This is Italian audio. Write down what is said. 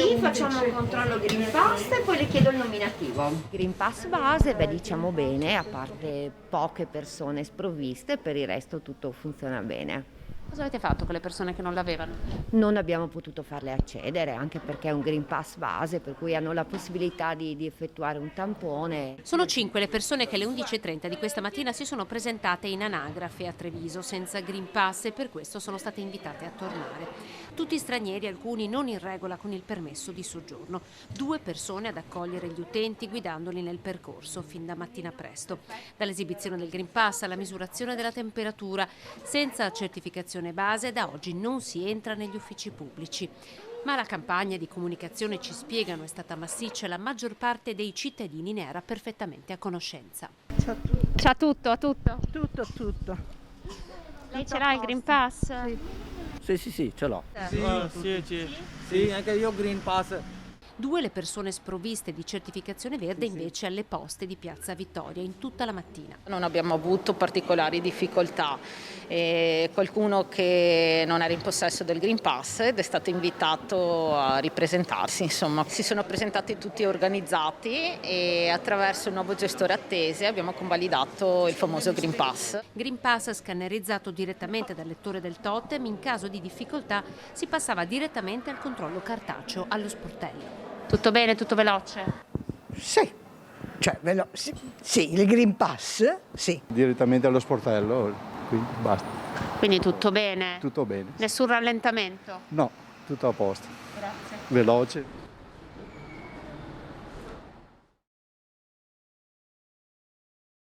Sì, facciamo un controllo Green Pass e poi le chiedo il nominativo. Green Pass base, beh, diciamo bene, a parte poche persone sprovviste, per il resto tutto funziona bene. Cosa avete fatto con le persone che non l'avevano? Non abbiamo potuto farle accedere, anche perché è un Green Pass base, per cui hanno la possibilità di effettuare un tampone. Sono 5 le persone che alle 11:30 di questa mattina si sono presentate in anagrafe a Treviso senza Green Pass e per questo sono state invitate a tornare. Tutti stranieri, alcuni non in regola con il permesso di soggiorno. 2 persone ad accogliere gli utenti guidandoli nel percorso fin da mattina presto. Dall'esibizione del Green Pass alla misurazione della temperatura, senza certificazione base da oggi non si entra negli uffici pubblici. Ma la campagna di comunicazione, ci spiegano, è stata massiccia e la maggior parte dei cittadini ne era perfettamente a conoscenza. C'ha tutto, Tutto. Lei ce l'ha il Green Pass? Sì, ce l'ho. Sì, anche io Green Pass. 2 le persone sprovviste di certificazione verde invece alle poste di Piazza Vittoria in tutta la mattina. Non abbiamo avuto particolari difficoltà. Qualcuno che non era in possesso del Green Pass ed è stato invitato a ripresentarsi. Insomma, si sono presentati tutti organizzati e attraverso il nuovo gestore attese abbiamo convalidato il famoso Green Pass. Green Pass scannerizzato direttamente dal lettore del totem, in caso di difficoltà si passava direttamente al controllo cartaceo allo sportello. Tutto bene, tutto veloce? Sì, sì, il Green Pass, sì. Direttamente allo sportello, quindi basta. Quindi tutto bene? Tutto bene. Nessun rallentamento? No, tutto a posto. Grazie. Veloce.